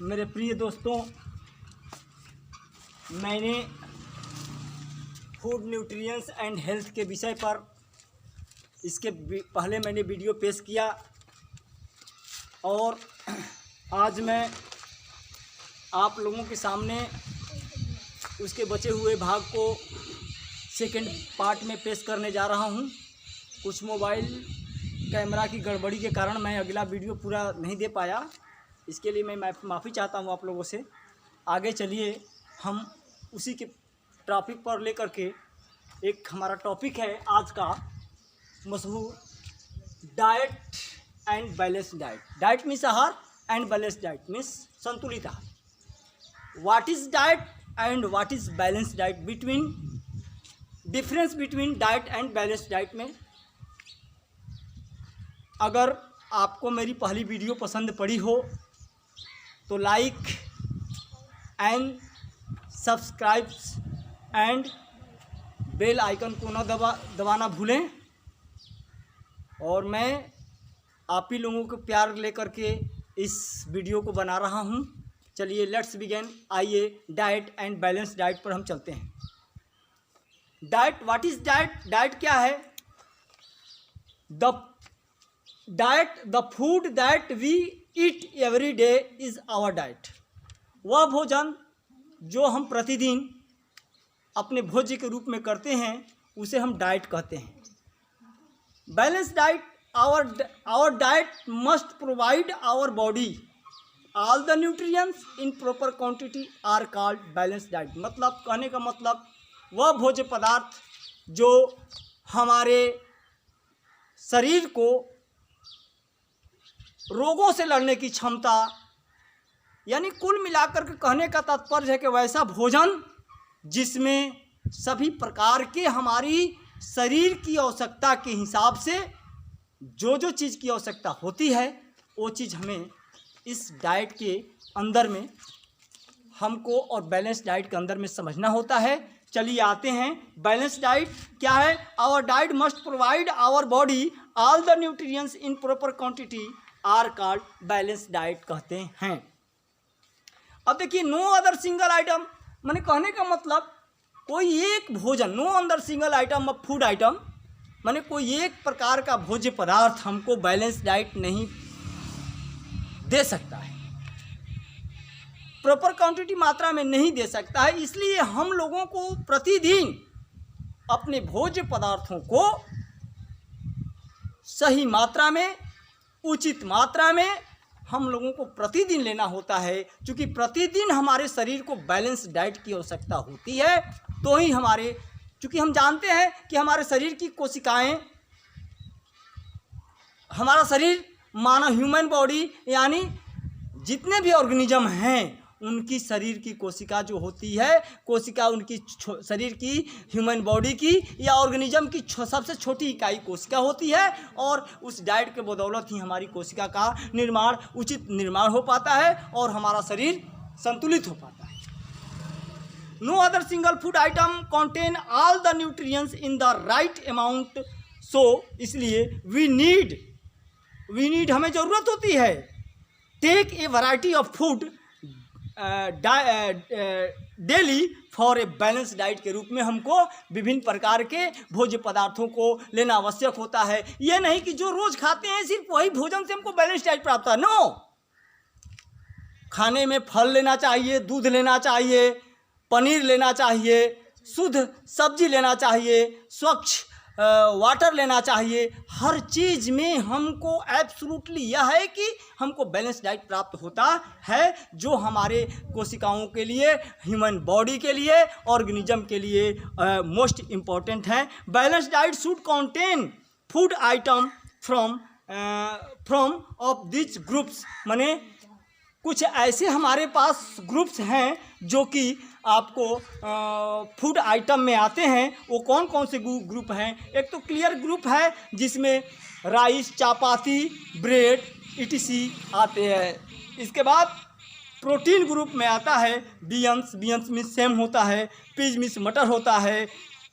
मेरे प्रिय दोस्तों, मैंने फूड न्यूट्रिएंट्स एंड हेल्थ के विषय पर इसके पहले मैंने वीडियो पेश किया और आज मैं आप लोगों के सामने उसके बचे हुए भाग को सेकंड पार्ट में पेश करने जा रहा हूं। कुछ मोबाइल कैमरा की गड़बड़ी के कारण मैं अगला वीडियो पूरा नहीं दे पाया, इसके लिए मैं माफ़ी चाहता हूं आप लोगों से। आगे चलिए हम उसी के टॉपिक पर लेकर के एक हमारा टॉपिक है आज का मशहूर diet and balance diet. Diet means आहार एंड बैलेंस डाइट मीन्स संतुलित आहार। What is diet and what is balance diet, difference between diet and balance diet में। अगर आपको मेरी पहली वीडियो पसंद पड़ी हो तो like and subscribe and bell icon को न दबाना भूलें। और मैं आप ही लोगों को प्यार लेकर के इस वीडियो को बना रहा हूं। चलिए लेट्स बिगिन। आइए डाइट एंड बैलेंस डाइट पर हम चलते हैं। Diet, what is diet? Diet क्या है? The food that we eat every day is our diet. वह भोजन जो हम प्रतिदिन अपने भोज्य के रूप में करते हैं उसे हम डाइट कहते हैं। Balance diet, our diet must provide our body all the nutrients in proper quantity are called balance diet. मतलब कहने का मतलब वह भोज्य पदार्थ जो हमारे शरीर को रोगों से लड़ने की क्षमता, यानी कुल मिलाकर के कहने का तात्पर्य है कि वैसा भोजन जिसमें सभी प्रकार के हमारी शरीर की आवश्यकता के हिसाब से जो जो चीज़ की आवश्यकता होती है वो चीज़ हमें इस डाइट के अंदर में हमको और बैलेंस डाइट के अंदर में समझना होता है। चलिए आते हैं। बैलेंस डाइट क्या है? Our diet must provide our body all the nutrients in proper quantity are called balance diet कहते हैं। अब देखिए, नो अदर सिंगल आइटम, मैंने कहने का मतलब कोई एक भोजन, no other single item of food item, माने कोई एक प्रकार का भोज्य पदार्थ हमको बैलेंस डाइट नहीं दे सकता है, प्रॉपर क्वांटिटी मात्रा में नहीं दे सकता है। इसलिए हम लोगों को प्रतिदिन अपने भोज्य पदार्थों को सही मात्रा में, उचित मात्रा में हम लोगों को प्रतिदिन लेना होता है। क्योंकि प्रतिदिन हमारे शरीर को बैलेंस डाइट की आवश्यकता होती है, तो ही चूँकि हम जानते हैं कि हमारे शरीर की कोशिकाएं, हमारा शरीर मानव ह्यूमन बॉडी यानी जितने भी ऑर्गेनिज्म हैं उनकी शरीर की कोशिका जो होती है, कोशिका उनकी शरीर की, ह्यूमन बॉडी की या ऑर्गेनिज्म की सबसे छोटी इकाई कोशिका होती है। और उस डाइट के बदौलत ही हमारी कोशिका का उचित निर्माण हो पाता है और हमारा शरीर संतुलित हो पाता है। No other single food item contain all the nutrients in the right amount. So इसलिए वी नीड हमें ज़रूरत होती है take a variety of food daily for a balance diet के रूप में हमको विभिन्न प्रकार के भोज्य पदार्थों को लेना आवश्यक होता है। यह नहीं कि जो रोज़ खाते हैं सिर्फ वही भोजन से हमको बैलेंस डाइट प्राप्त है। नो, खाने में फल लेना चाहिए, दूध लेना चाहिए, पनीर लेना चाहिए, शुद्ध सब्जी लेना चाहिए, स्वच्छ वाटर लेना चाहिए। हर चीज़ में हमको एब्सोल्युटली यह है कि हमको बैलेंस डाइट प्राप्त होता है जो हमारे कोशिकाओं के लिए, ह्यूमन बॉडी के लिए, ऑर्गेनिज्म के लिए मोस्ट इम्पॉर्टेंट है। Balance diet should contain food item from of this groups. माने कुछ ऐसे हमारे पास ग्रुप्स हैं जो कि आपको फूड आइटम में आते हैं। वो कौन कौन से ग्रुप हैं? एक तो क्लियर ग्रुप है जिसमें राइस, चपाती, ब्रेड etc आते हैं। इसके बाद प्रोटीन ग्रुप में आता है बीन्स मीन्स सेम होता है, पीज मीन्स मटर होता है,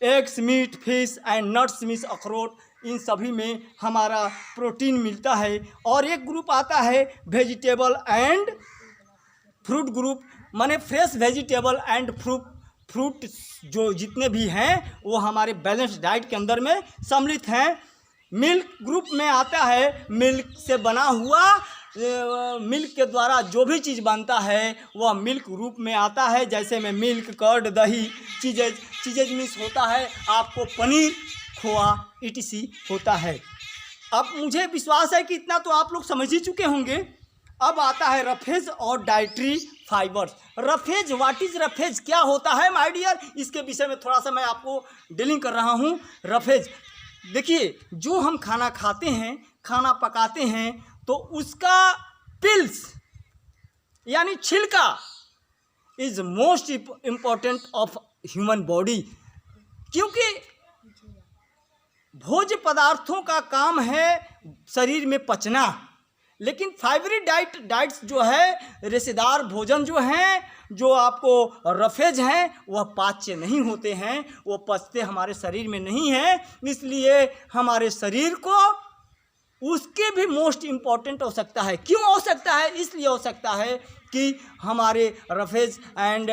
eggs meat, fish and nuts means अखरोट। इन सभी में हमारा प्रोटीन मिलता है। और एक ग्रुप आता है वेजिटेबल एंड फ्रूट ग्रुप माने फ्रेश वेजिटेबल एंड फ्रूट जो जितने भी हैं वो हमारे बैलेंस डाइट के अंदर में सम्मिलित हैं। मिल्क ग्रुप में आता है मिल्क से बना हुआ, मिल्क के द्वारा जो भी चीज़ बनता है वह मिल्क ग्रुप में आता है। जैसे में मिल्क, कर्ड, दही, चीज़ेज मिक्स होता है, आपको पनीर, खोआ etc होता है। अब मुझे विश्वास है कि इतना तो आप लोग समझ ही चुके होंगे। अब आता है रफेज और dietary fibres. Roughage, what is roughage, क्या होता है माय डियर, इसके विषय में थोड़ा सा मैं आपको डीलिंग कर रहा हूँ। रफेज देखिए, जो हम खाना खाते हैं, खाना पकाते हैं, तो उसका पिल्स यानी छिलका is most important of human body, क्योंकि भोज्य पदार्थों का काम है शरीर में पचना, लेकिन फाइबरी डाइट्स जो है, रेशेदार भोजन जो हैं, जो आपको रफेज हैं, वह पाच्य नहीं होते हैं, वो पचते हमारे शरीर में नहीं हैं। इसलिए हमारे शरीर को उसके भी मोस्ट इम्पॉर्टेंट हो सकता है। क्यों हो सकता है? इसलिए हो सकता है कि हमारे रफेज एंड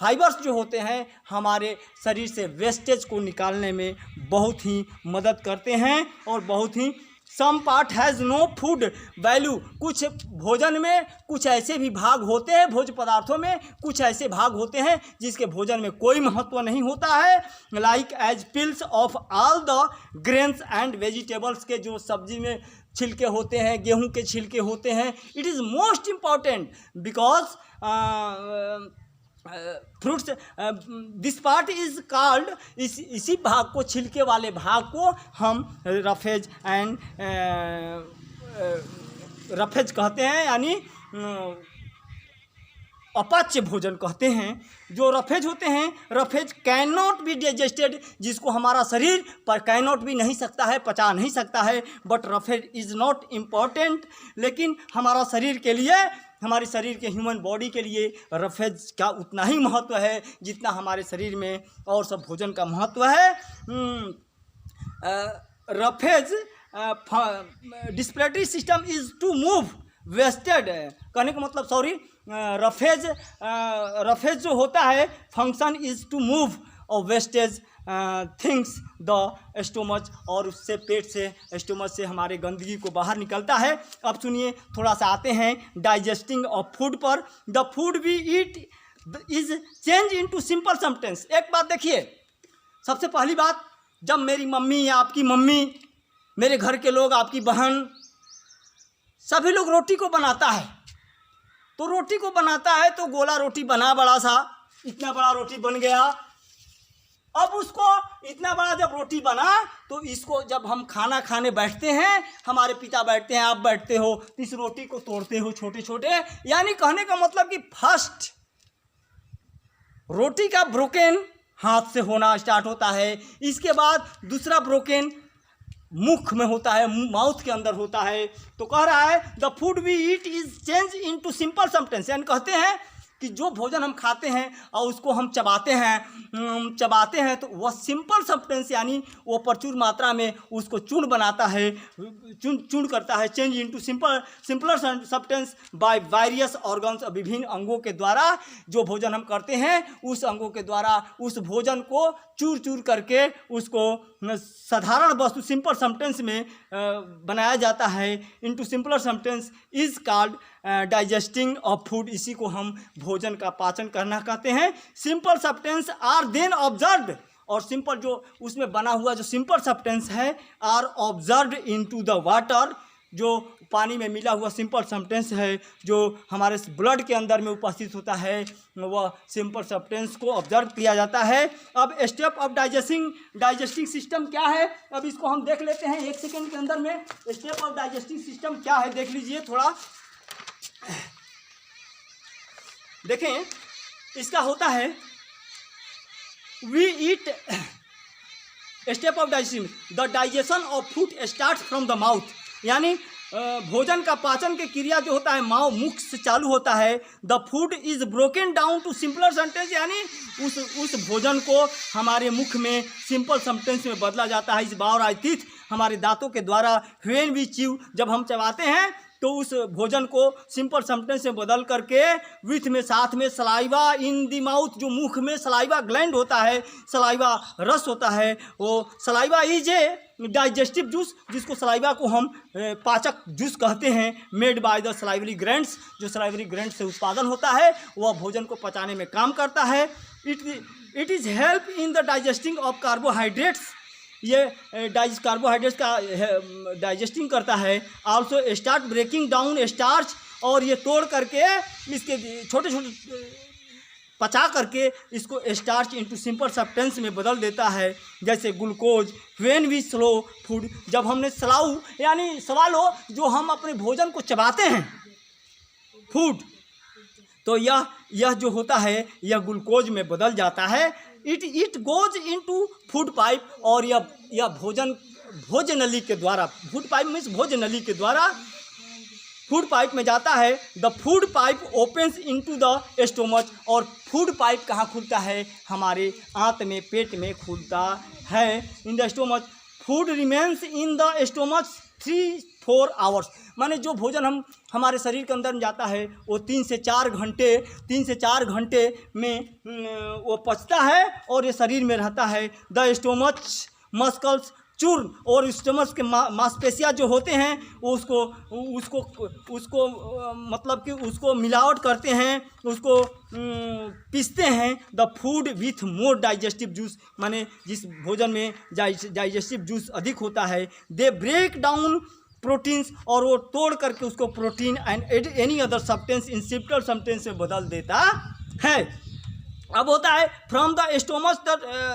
फाइबर्स जो होते हैं हमारे शरीर से वेस्टेज को निकालने में बहुत ही मदद करते हैं और बहुत ही some part has no food value. कुछ भोजन में कुछ ऐसे भी भाग होते हैं, भोज्य पदार्थों में कुछ ऐसे भाग होते हैं जिसके भोजन में कोई महत्व नहीं होता है, like as pills of all the grains and vegetables के जो सब्जी में छिलके होते हैं, गेहूं के छिलके होते हैं। It is most important because fruits this part is called, इसी भाग को, छिलके वाले भाग को हम रफेज एंड रफेज कहते हैं, यानी अपच्य भोजन कहते हैं। जो रफेज होते हैं, roughage can not be digested, जिसको हमारा शरीर पर कैन नॉट भी नहीं सकता है, पचा नहीं सकता है, but roughage is not important. लेकिन हमारा शरीर के लिए, हमारे शरीर के ह्यूमन बॉडी के लिए रफेज का उतना ही महत्व है जितना हमारे शरीर में और सब भोजन का महत्व है। रफेज डिस्प्लेटरी system is to move wasted, कहने का मतलब, सॉरी, रफेज जो होता है फंक्शन इज़ टू मूव और वेस्टेज थिंग्स द स्टोमच, और उससे पेट से, स्टोमच से हमारे गंदगी को बाहर निकलता है। अब सुनिए, थोड़ा सा आते हैं डाइजेस्टिंग ऑफ फूड पर। The food we eat is change into simple sentence. एक बात देखिए, सबसे पहली बात, जब मेरी मम्मी या आपकी मम्मी, मेरे घर के लोग, आपकी बहन, सभी लोग रोटी को बनाता है, तो रोटी को बनाता है तो गोला रोटी बना, बड़ा सा, इतना बड़ा रोटी बन गया। अब उसको इतना बड़ा जब रोटी बना तो इसको जब हम खाना खाने बैठते हैं, हमारे पिता बैठते हैं, आप बैठते हो, तो इस रोटी को तोड़ते हो छोटे छोटे, यानी कहने का मतलब कि फर्स्ट रोटी का ब्रोकन हाथ से होना स्टार्ट होता है, इसके बाद दूसरा ब्रोकन मुख में होता है, माउथ के अंदर होता है। तो कह रहा है the food we eat is change into simple sentence, यानी कहते हैं कि जो भोजन हम खाते हैं और उसको हम चबाते हैं तो वह सिंपल सब्सटेंस, यानी वो प्रचुर मात्रा में उसको चूर्ण बनाता है, चूर्ण करता है, change into simpler substance by various organs, विभिन्न अंगों के द्वारा जो भोजन हम करते हैं उस अंगों के द्वारा उस भोजन को चूर चूर करके उसको साधारण वस्तु सिंपल सब्सटेंस में बनाया जाता है। Into simpler substance is called digesting of food, इसी को हम भोजन का पाचन करना कहते हैं। Simple substance are then observed, और सिंपल जो उसमें बना हुआ जो सिंपल सब्सटेंस है are observed into the water, जो पानी में मिला हुआ सिंपल सब्सटेंस है जो हमारे ब्लड के अंदर में उपस्थित होता है, वह सिंपल सब्सटेंस को ऑब्जर्व किया जाता है। अब स्टेप ऑफ डाइजेस्टिंग सिस्टम क्या है, अब इसको हम देख लेते हैं 1 सेकेंड के अंदर में। स्टेप ऑफ डाइजेस्टिंग सिस्टम क्या है देख लीजिए थोड़ा, देखें, इसका होता है we eat, step of digestion, the digestion of food start from the mouth, यानी भोजन का पाचन की क्रिया जो होता है मुख से चालू होता है। The food is broken down to simpler sentence, यानी उस भोजन को हमारे मुख में सिंपल सेंटेंस में बदला जाता है। इस बार आई टीथ, हमारे दांतों के द्वारा व्हेन वी च्यू, जब हम चबाते हैं तो उस भोजन को सिंपल सेंटेंस में बदल करके विथ में साथ में सलाइवा इन द माउथ, जो मुख में सलाइवा ग्लैंड होता है, सलाइवा रस होता है, वो saliva is a digestive juice, जिसको सलाइवा को हम पाचक जूस कहते हैं, मेड बाय द सलाइवरी ग्रैंड्स, जो सलाइवरी ग्रैंड से उत्पादन होता है वह भोजन को पचाने में काम करता है। It is help in the digesting of carbohydrates, ये कार्बोहाइड्रेट्स का डाइजेस्टिंग करता है। Also start breaking down starch, और ये तोड़ करके इसके छोटे छोटे पचा करके इसको स्टार्च इनटू सिंपल सब्सटेंस में बदल देता है, जैसे glucose. When we slow food, जब हमने स्लाउ यानी सवाल हो जो हम अपने भोजन को चबाते हैं फूड, तो यह जो होता है यह ग्लूकोज में बदल जाता है। It goes into food pipe, और यह भोजनली के द्वारा, फूड पाइप मीन्स भोजनली के द्वारा फूड पाइप में जाता है। The food pipe opens into the stomach, और फूड पाइप कहाँ खुलता है? हमारे आंत में, पेट में खुलता है। In the stomach food remains in the stomach 3-4 hours, माने जो भोजन हमारे शरीर के अंदर जाता है वो 3 से 4 घंटे में वो पचता है और ये शरीर में रहता है। द स्टोमच मस्कल्स चूर्ण, और स्टमक के मांसपेशियाँ जो होते हैं वो उसको मतलब कि उसको मिलावट करते हैं, उसको पीसते हैं। The food with more digestive juice, माने जिस भोजन में डाइजेस्टिव जूस अधिक होता है। दे ब्रेक डाउन प्रोटीन्स, और वो तोड़ करके उसको protein and any other substance in simple substance में बदल देता है। अब होता है from the stomach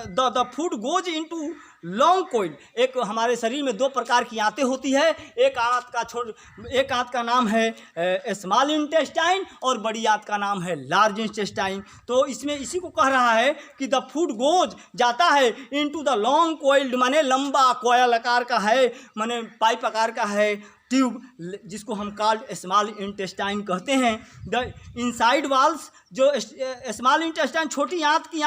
the food goes into long coil. एक हमारे शरीर में 2 प्रकार की आंतें होती है, एक आंत का नाम है स्मॉल इंटेस्टाइन और बड़ी आंत का नाम है लार्ज इंटेस्टाइन। तो इसमें इसी को कह रहा है कि द फूड गोज जाता है इनटू द लॉन्ग कोइल्ड, माने लंबा कोयल आकार का है, माने पाइप आकार का है ट्यूब, जिसको हम कॉल्ड स्मॉल इंटेस्टाइन कहते हैं। द इनसाइड वॉल्स, जो स्मॉल इंटेस्टाइन छोटी आंत की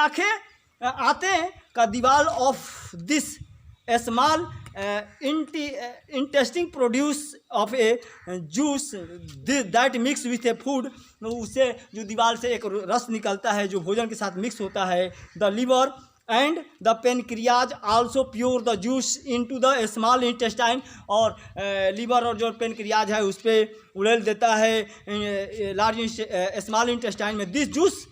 आंतें का दीवार of this small intestine produce of a juice that mix with a food, उससे जो दीवार से एक रस निकलता है जो भोजन के साथ मिक्स होता है। The liver and the pancreas also pure the juice into the small intestine, और लीवर और जो पेनक्रियाज है उस पर उड़ेल देता है लार्ज स्मॉल इंटेस्टाइन में। This juice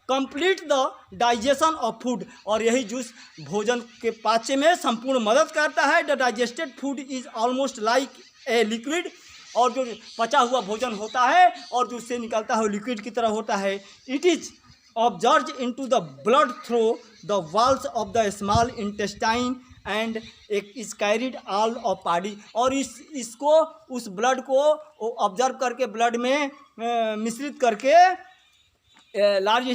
complete the digestion of food, और यही जूस भोजन के पाचन में संपूर्ण मदद करता है। The digested food is almost like a liquid, और जो पचा हुआ भोजन होता है और जो उससे निकलता है लिक्विड की तरह होता है। It is observe into the blood through the walls of the small intestine and is carried all of body, और इसको उस ब्लड को ऑब्जर्व करके ब्लड में मिश्रित करके लार्ज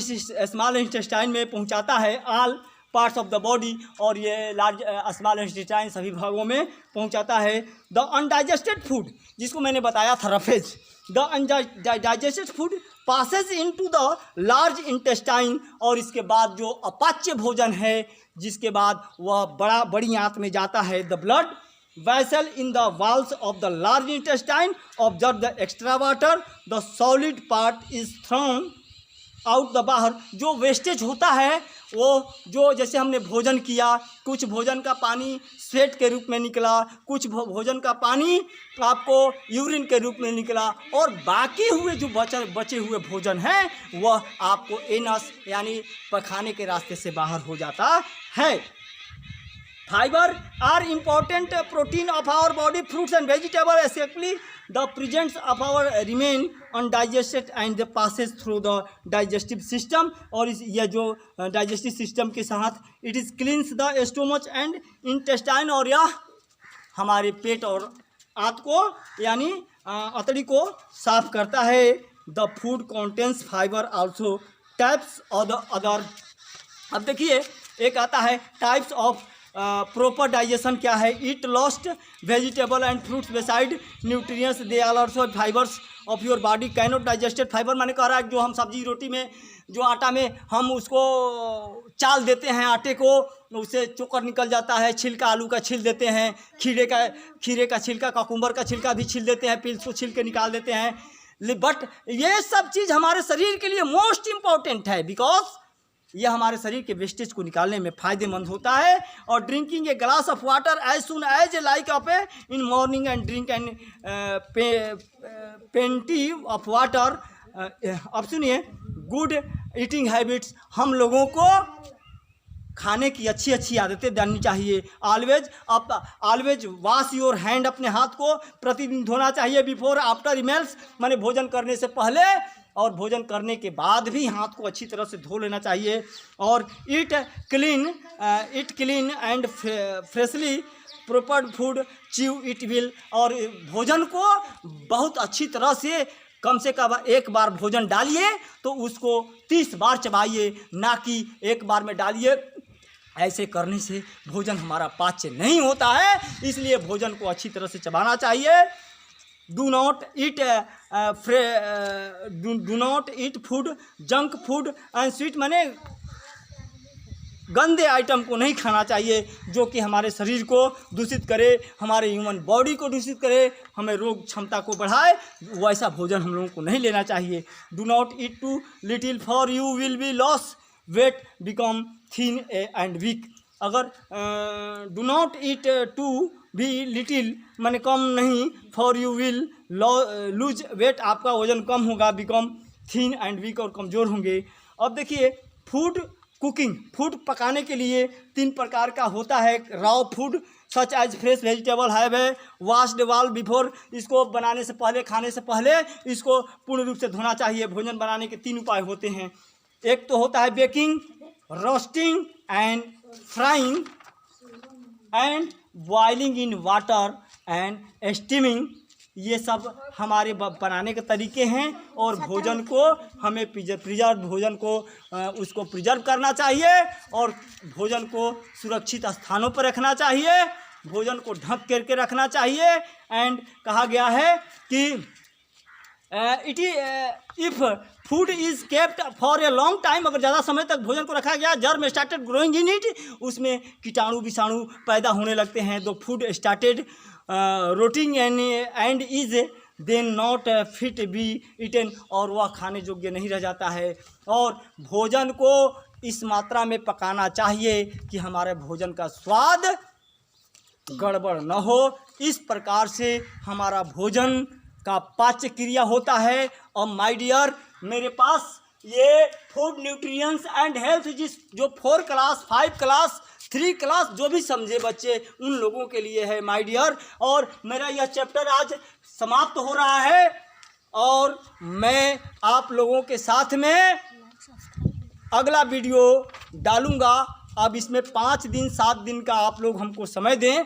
स्मॉल इंटेस्टाइन में पहुंचाता है all parts of the body, और ये लार्ज स्मॉल इंटेस्टाइन सभी भागों में पहुंचाता है। द अनडाइजेस्टेड फूड, जिसको मैंने बताया था roughage, the undigested food passes into the large intestine, और इसके बाद जो अपाच्य भोजन है जिसके बाद वह बड़ी आंत में जाता है। The blood vessel in the walls of the large intestine observe the extra water, the solid part is thrown out the बाहर। जो वेस्टेज होता है वो जो जैसे हमने भोजन किया, कुछ भोजन का पानी स्वेट के रूप में निकला, कुछ भोजन का पानी आपको यूरिन के रूप में निकला, और बाकी हुए जो बचे हुए भोजन हैं वह आपको एनस यानी पखाने के रास्ते से बाहर हो जाता है। Fiber are important protein of our body, fruits and vegetable especially the presence of our remain undigested and the passes through the digestive system, और यह जो digestive system के साथ it is cleans the stomach and intestine, और यह हमारे पेट और आंत को यानी अतड़ी को साफ करता है। the food contains fiber also types of the other। अब देखिए एक आता है टाइप्स ऑफ प्रॉपर डाइजेशन क्या है, eat lost vegetable and fruits beside nutrients they are also fibres of your body cannot digested fibre. मैंने कह रहा है जो हम सब्जी रोटी में जो आटा में हम उसको चाल देते हैं आटे को, उससे चोकर निकल जाता है, छिलका आलू का छिल देते हैं, खीरे का छिलका, कुकुम्बर का छिलका भी छिल देते हैं, पिल्स को छिल के निकाल देते हैं। बट ये सब चीज़ हमारे शरीर के लिए मोस्ट इम्पॉर्टेंट है, बिकॉज ये हमारे शरीर के वेस्टेज को निकालने में फ़ायदेमंद होता है। और drinking a glass of water as soon as like of a in morning and drink and plenty of water. अब सुनिए, गुड ईटिंग हैबिट्स, हम लोगों को खाने की अच्छी अच्छी आदतें डालनी चाहिए। ऑलवेज वॉश योर हैंड, अपने हाथ को प्रतिदिन धोना चाहिए। बिफोर आफ्टर मील्स, माने भोजन करने से पहले और भोजन करने के बाद भी हाथ को अच्छी तरह से धो लेना चाहिए। और eat clean and freshly prepared food chew it well, और भोजन को बहुत अच्छी तरह से कम से कम एक बार भोजन डालिए तो उसको 30 बार चबाइए, ना कि एक बार में डालिए। ऐसे करने से भोजन हमारा पाच्य नहीं होता है, इसलिए भोजन को अच्छी तरह से चबाना चाहिए। Do not eat food junk food and sweet, माने गंदे आइटम को नहीं खाना चाहिए जो कि हमारे शरीर को दूषित करे, हमारे ह्यूमन बॉडी को दूषित करे, हमें रोग क्षमता को बढ़ाए, वैसा भोजन हम लोगों को नहीं लेना चाहिए। Do not eat too little for you will be loss weight become thin and weak. अगर डू नॉट ईट टू भी लिटिल, माने कम नहीं, for you will lose weight, आपका वजन कम होगा, बिकम थिन एंड वीक, और कमज़ोर होंगे। अब देखिए, फूड कुकिंग, फूड पकाने के लिए 3 प्रकार का होता है। Raw food such as fresh vegetable have a washed well before, इसको बनाने से पहले, खाने से पहले इसको पूर्ण रूप से धोना चाहिए। भोजन बनाने के 3 उपाय होते हैं। एक तो होता है baking, roasting and frying and boiling in water and steaming. ये सब हमारे बनाने के तरीके हैं। और भोजन को हमें प्रिजर्व, भोजन को उसको प्रिजर्व करना चाहिए और भोजन को सुरक्षित स्थानों पर रखना चाहिए, भोजन को ढक करके रखना चाहिए। एंड कहा गया है कि if food is kept for a long time, अगर ज़्यादा समय तक भोजन को रखा गया, germ started growing in it, उसमें कीटाणु विषाणु पैदा होने लगते हैं। तो food started rotting and is then not fit be eaten, और वह खाने योग्य नहीं रह जाता है। और भोजन को इस मात्रा में पकाना चाहिए कि हमारे भोजन का स्वाद गड़बड़ न हो। इस प्रकार से हमारा भोजन का पाच्य क्रिया होता है। और माय डियर, मेरे पास ये फूड न्यूट्रिएंट्स एंड हेल्थ जो 4 क्लास 5 क्लास 3 क्लास जो भी समझे बच्चे, उन लोगों के लिए है माय डियर। और मेरा यह चैप्टर आज समाप्त हो रहा है और मैं आप लोगों के साथ में अगला वीडियो डालूँगा। अब इसमें 5 दिन 7 दिन का आप लोग हमको समय दें।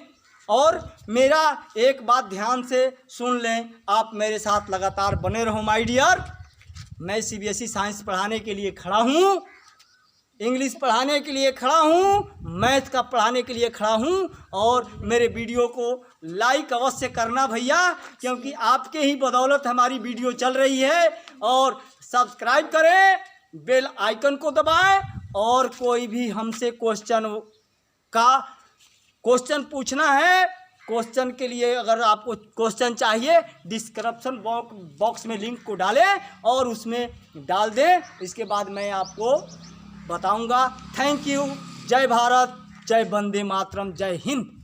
और मेरा एक बात ध्यान से सुन लें, आप मेरे साथ लगातार बने रहो माय डियर। मैं CBSE साइंस पढ़ाने के लिए खड़ा हूँ, इंग्लिश पढ़ाने के लिए खड़ा हूँ, मैथ का पढ़ाने के लिए खड़ा हूँ। और मेरे वीडियो को लाइक अवश्य करना भैया, क्योंकि आपके ही बदौलत हमारी वीडियो चल रही है। और सब्सक्राइब करें, बेल आइकन को दबाएं। और कोई भी हमसे क्वेश्चन पूछना है, क्वेश्चन के लिए अगर आपको क्वेश्चन चाहिए, डिस्क्रिप्शन बॉक्स में लिंक को डालें और उसमें डाल दें। इसके बाद मैं आपको बताऊंगा। Thank you. जय भारत, जय वंदे मातरम, जय हिंद।